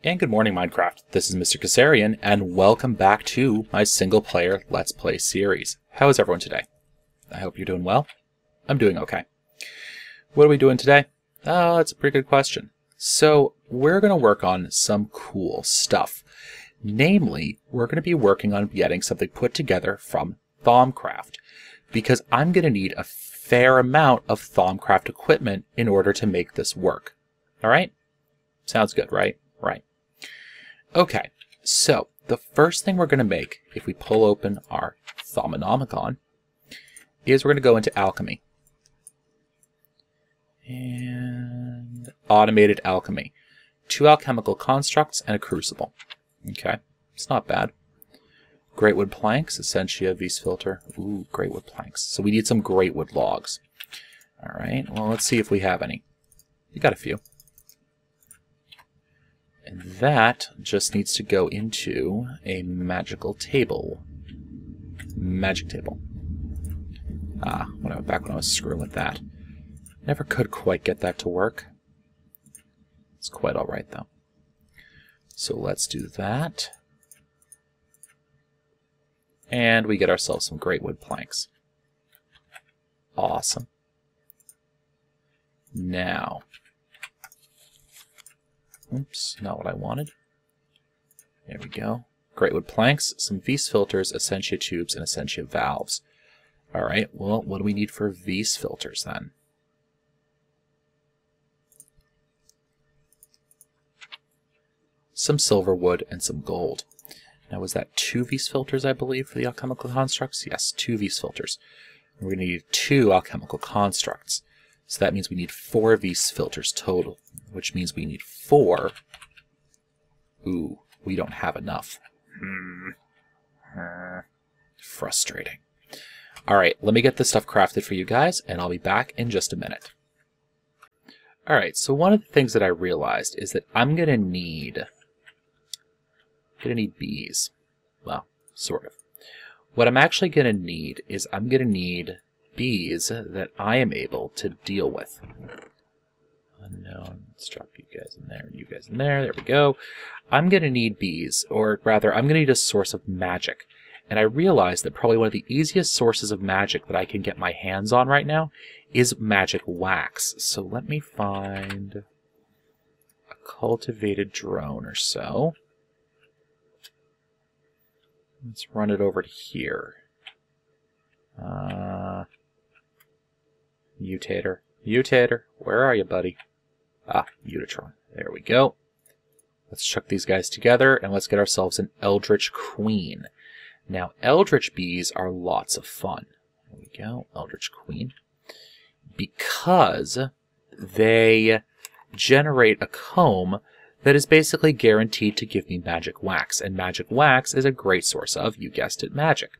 And good morning, Minecraft. This is Mr. Kasarian, and welcome back to my single-player Let's Play series. How is everyone today? I hope you're doing well. I'm doing okay. What are we doing today? Oh, that's a pretty good question. So, we're going to work on some cool stuff. Namely, we're going to be working on getting something put together from Thaumcraft, because I'm going to need a fair amount of Thaumcraft equipment in order to make this work. Alright? Sounds good, right? Right. Okay, so the first thing we're going to make, if we pull open our Thauminomicon, is we're going to go into Alchemy. And automated alchemy. 2 alchemical constructs and a crucible. Okay, it's not bad. Great wood planks, Essentia, Vis filter. Ooh, great wood planks. So we need some great wood logs. Alright, well, let's see if we have any. We got a few. And that just needs to go into a magical table. Magic table. Back when I was screwing with that. Never could quite get that to work. It's quite alright, though. So let's do that. And we get ourselves some great wood planks. Awesome. Now... Oops, not what I wanted. There we go. Great wood planks, some Vis filters, Essentia tubes, and Essentia valves. Alright, well, what do we need for Vis filters then? Some silver wood and some gold. Now, was that 2 Vis filters, I believe, for the alchemical constructs? Yes, 2 Vis filters. And we're going to need 2 alchemical constructs. So that means we need 4 Vis filters total, which means we need 4. Ooh, we don't have enough. Frustrating. Alright, let me get this stuff crafted for you guys, and I'll be back in just a minute. Alright, so one of the things that I realized is that I'm going to need bees. Well, sort of. What I'm actually going to need is I'm going to need bees that I am able to deal with. Unknown. Let's drop you guys in there and you guys in there. There we go. I'm going to need bees, or rather, I'm going to need a source of magic. And I realized that probably one of the easiest sources of magic that I can get my hands on right now is magic wax. So let me find a cultivated drone or so. Let's run it over to here. Mutator, where are you, buddy? Mutatron. There we go. Let's chuck these guys together, and let's get ourselves an Eldritch Queen. Now, Eldritch bees are lots of fun. There we go, Eldritch Queen. Because they generate a comb that is basically guaranteed to give me magic wax. And magic wax is a great source of, you guessed it, magic.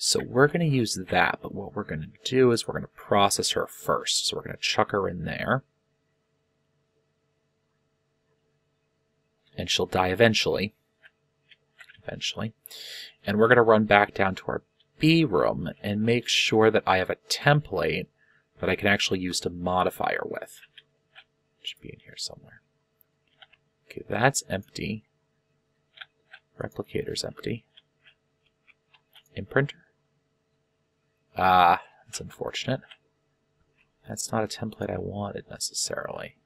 So we're going to use that, but what we're going to do is we're going to process her first. So we're going to chuck her in there. And she'll die eventually. And we're going to run back down to our bee room and make sure that I have a template that I can actually use to modify her with. It should be in here somewhere. Okay, that's empty. Replicator's empty. Imprinter? That's unfortunate. That's not a template I wanted necessarily.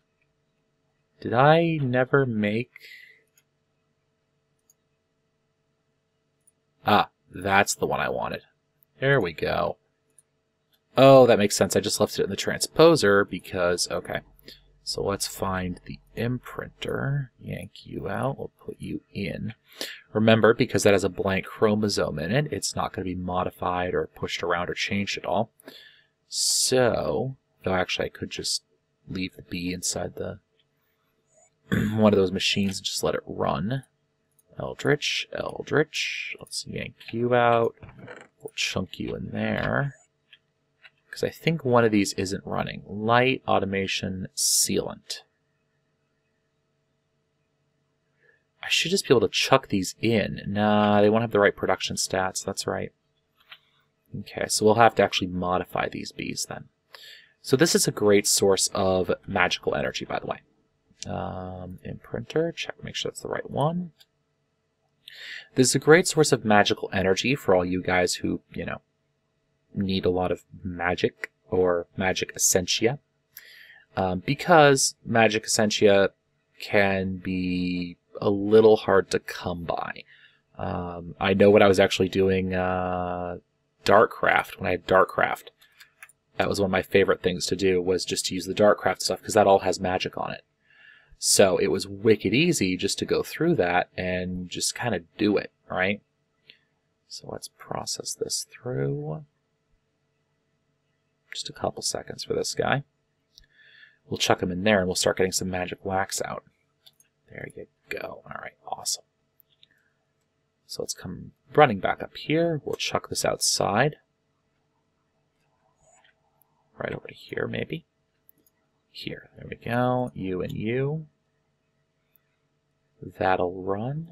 Did I never make... That's the one I wanted. There we go. Oh, that makes sense. I just left it in the transposer because... Okay. So let's find the imprinter. Yank you out. We'll put you in. Remember, because that has a blank chromosome in it, it's not going to be modified or pushed around or changed at all. So, though actually I could just leave the bee inside the one of those machines and just let it run. Eldritch. Let's yank you out. We'll chunk you in there. Because I think one of these isn't running. Light, automation, sealant. I should just be able to chuck these in. Nah, they won't have the right production stats. That's right. Okay, so we'll have to actually modify these bees then. So this is a great source of magical energy, by the way. Imprinter, check, make sure that's the right one. This is a great source of magical energy for all you guys who, you know, need a lot of magic or magic essentia. Because magic essentia can be a little hard to come by. I know when I was actually doing Darkcraft, when I had Darkcraft, that was one of my favorite things to do, was just to use the Darkcraft stuff, because that all has magic on it. So it was wicked easy just to go through that and just kind of do it, right? So let's process this through. Just a couple seconds for this guy. We'll chuck him in there and we'll start getting some magic wax out. There you go. All right, awesome. So let's come running back up here. We'll chuck this outside. Right over to here, maybe. Here, there we go. You and you. That'll run.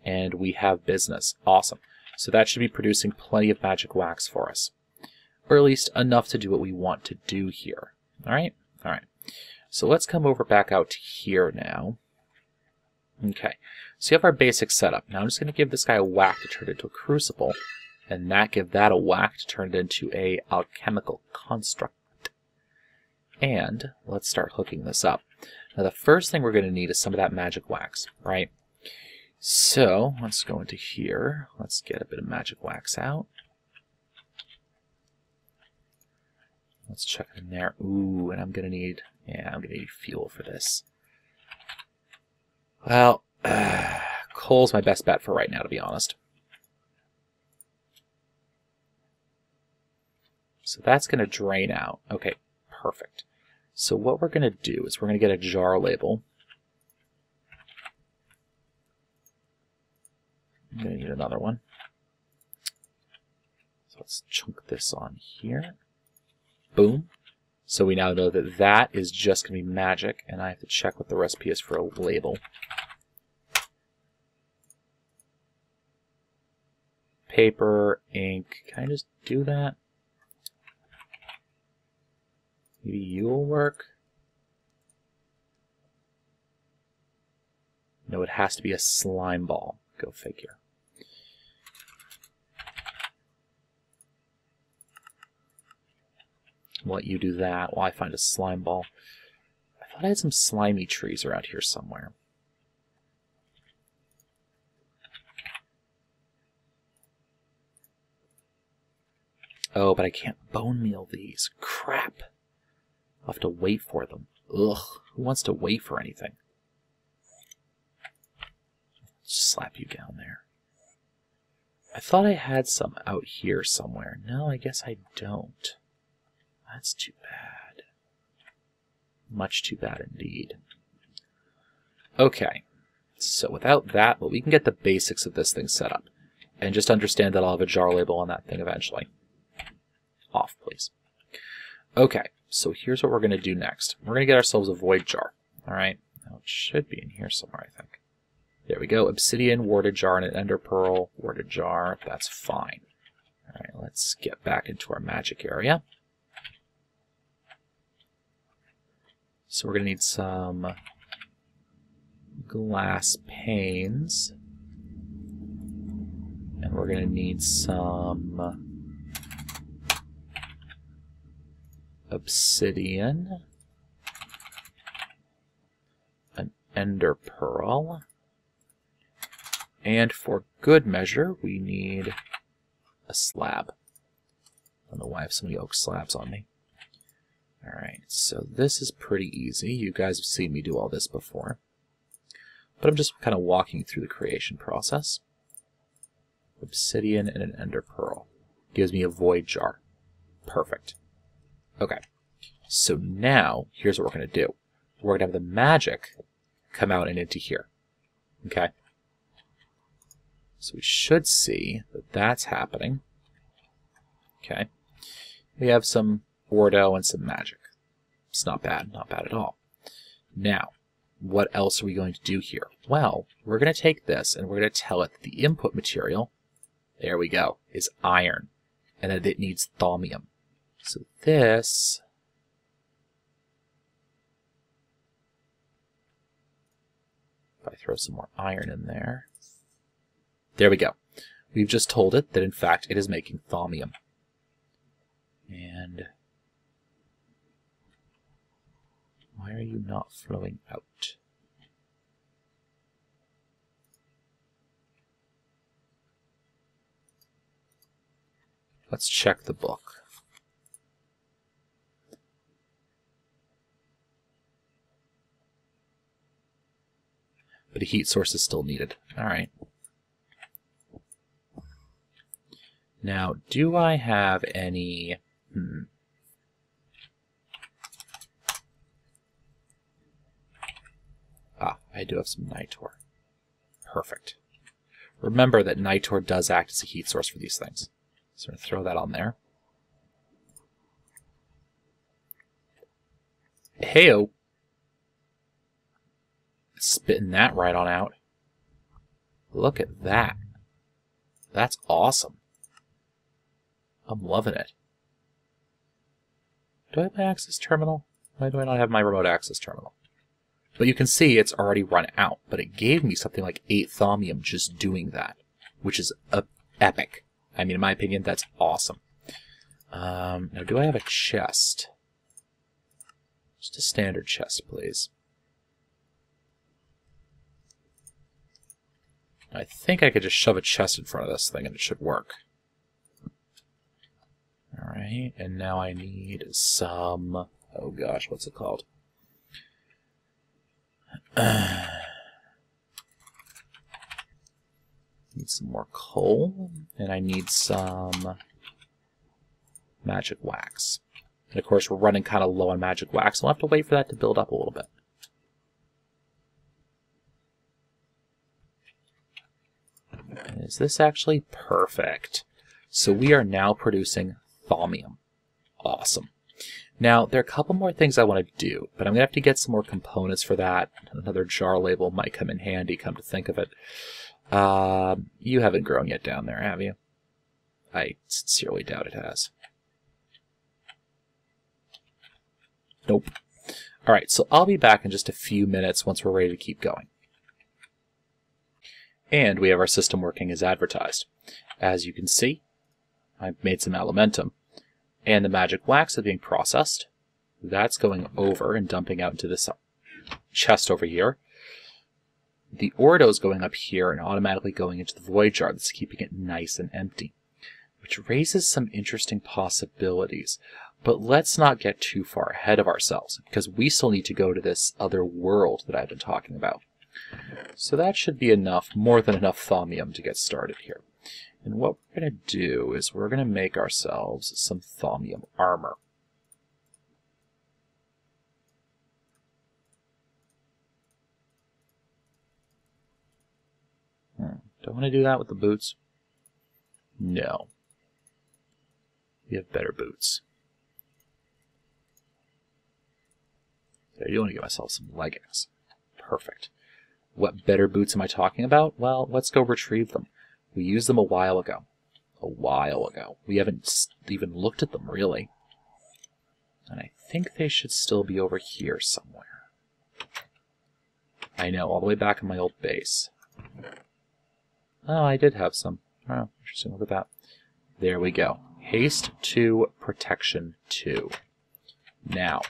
And we have business. Awesome. So that should be producing plenty of magic wax for us. Or at least enough to do what we want to do here. Alright? Alright. So let's come over back out to here now. Okay. So you have our basic setup. Now I'm just going to give this guy a whack to turn it into a crucible. And give that a whack to turn it into a alchemical construct. And let's start hooking this up. Now the first thing we're going to need is some of that magic wax, right? So let's go into here. Let's get a bit of magic wax out. Let's chuck it in there. Ooh, and I'm going to need fuel for this. Well, coal's my best bet for right now, to be honest. So that's going to drain out. Okay, perfect. So what we're going to do is we're going to get a jar label. I'm going to need another one. So let's chunk this on here. Boom. So we now know that that is just going to be magic, and I have to check what the recipe is for a label. Paper, ink. Can I just do that? Maybe you will work? No, it has to be a slime ball. Go figure. I'll let you do that while I find a slime ball. I thought I had some slimy trees around here somewhere. Oh, but I can't bone meal these. Crap. I'll have to wait for them. Ugh, who wants to wait for anything? Just slap you down there. I thought I had some out here somewhere. No, I guess I don't. That's too bad. Much too bad indeed. Okay, so without that, well, we can get the basics of this thing set up. And just understand that I'll have a jar label on that thing eventually. Off, please. Okay. So here's what we're going to do next. We're going to get ourselves a void jar. Alright? Now it should be in here somewhere, I think. There we go. Obsidian, warded jar, and an ender pearl. Warded jar. That's fine. Alright, let's get back into our magic area. So we're going to need some glass panes. And we're going to need some obsidian, an ender pearl, and for good measure, we need a slab. I don't know why I have so many oak slabs on me. Alright, so this is pretty easy. You guys have seen me do all this before. But I'm just kind of walking through the creation process. Obsidian and an ender pearl. Gives me a void jar. Perfect. Okay, so now, here's what we're going to do. We're going to have the magic come out and into here. Okay? So we should see that that's happening. Okay. We have some Ordo and some magic. It's not bad at all. Now, what else are we going to do here? Well, we're going to take this and we're going to tell it that the input material, there we go, is iron, and that it needs thaumium. So this If I throw some more iron in there. There we go. We've just told it that, in fact, it is making thaumium. And why are you not flowing out? Let's check the book. But a heat source is still needed. All right. Now, do I have any... Ah, I do have some nitor. Perfect. Remember that nitor does act as a heat source for these things. So I'm going to throw that on there. Heyo! Spitting that right on out. Look at that. That's awesome. I'm loving it. Do I have my access terminal? Why do I not have my remote access terminal? But you can see it's already run out, but it gave me something like 8 thaumium just doing that, which is epic. I mean, in my opinion, that's awesome. Now, do I have a chest? Just a standard chest, please. I think I could just shove a chest in front of this thing and it should work. Alright, and now I need some... Oh gosh, what's it called? Need some more coal, and I need some magic wax. And of course, we're running kind of low on magic wax, so I'll have to wait for that to build up a little bit. And is this actually perfect? So we are now producing thaumium. Awesome. Now, there are a couple more things I want to do, but I'm going to have to get some more components for that. Another jar label might come in handy, come to think of it. You haven't grown yet down there, have you? I sincerely doubt it has. Nope. Alright, so I'll be back in just a few minutes once we're ready to keep going. And we have our system working as advertised. As you can see, I've made some elementum. And the magic wax is being processed. That's going over and dumping out into this chest over here. The ordo is going up here and automatically going into the void jar that's keeping it nice and empty, which raises some interesting possibilities. But let's not get too far ahead of ourselves, because we still need to go to this other world that I've been talking about. So that should be enough, more than enough thaumium to get started here. And what we're going to do is we're going to make ourselves some thaumium armor. Do I want to do that with the boots? No. We have better boots. There, you want to give myself some leggings. Perfect. What better boots am I talking about? Well, let's go retrieve them. We used them a while ago. We haven't even looked at them, really. And I think they should still be over here somewhere. I know, all the way back in my old base. Oh, I did have some. Oh, interesting. Look at that. There we go. Haste 2, Protection 2. Now,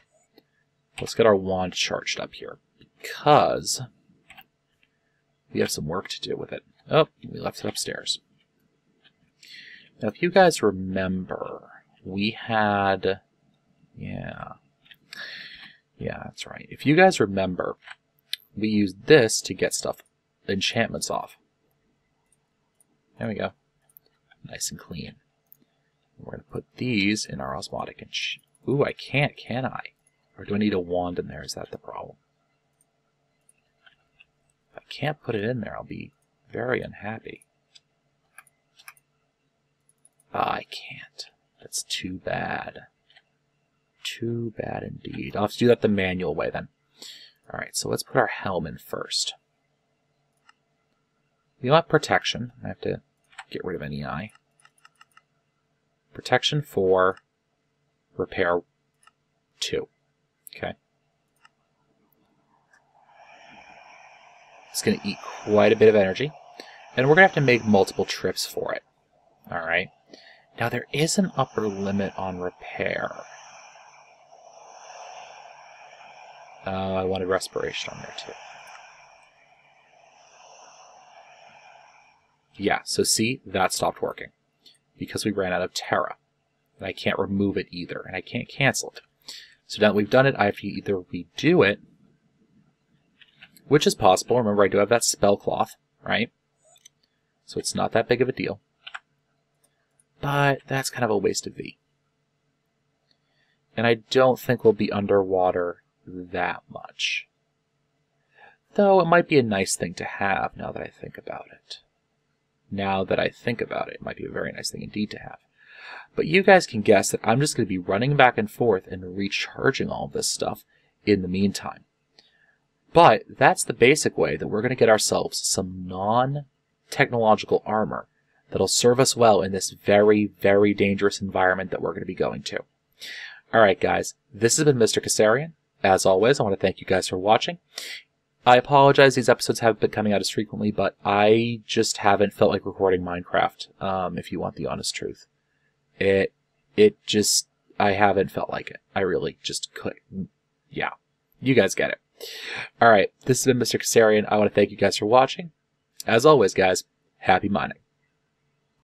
let's get our wand charged up here, because we have some work to do with it. Oh, we left it upstairs. Now, if you guys remember, we had... Yeah, that's right. If you guys remember, we used this to get stuff, enchantments off. There we go. Nice and clean. We're going to put these in our osmotic Ooh, I can't, can I? Or do I need a wand in there? Is that the problem? If I can't put it in there, I'll be very unhappy. I can't. That's too bad. Too bad indeed. I'll have to do that the manual way then. Alright, so let's put our helm in first. We want protection. I have to get rid of any eye. Protection 4, repair 2. Okay. It's going to eat quite a bit of energy. And we're going to have to make multiple trips for it. Alright. Now there is an upper limit on repair. I wanted respiration on there too. Yeah, so see, that stopped working. Because we ran out of Terra. And I can't remove it either, and I can't cancel it. So now that we've done it, I have to either redo it, which is possible. Remember, I do have that spell cloth, right? So it's not that big of a deal. But that's kind of a waste of V. And I don't think we'll be underwater that much. Though it might be a nice thing to have now that I think about it. Now that I think about it, it might be a very nice thing indeed to have. But you guys can guess that I'm just going to be running back and forth and recharging all this stuff in the meantime. But that's the basic way that we're going to get ourselves some non-technological armor that'll serve us well in this very, very dangerous environment that we're going to be going to. Alright guys, this has been Mr. Kassarian. As always, I want to thank you guys for watching. I apologize these episodes haven't been coming out as frequently, but I just haven't felt like recording Minecraft, if you want the honest truth. I haven't felt like it. I really just couldn't. Yeah, you guys get it. Alright, this has been Mr. Kassarian. I want to thank you guys for watching. As always, guys, happy mining.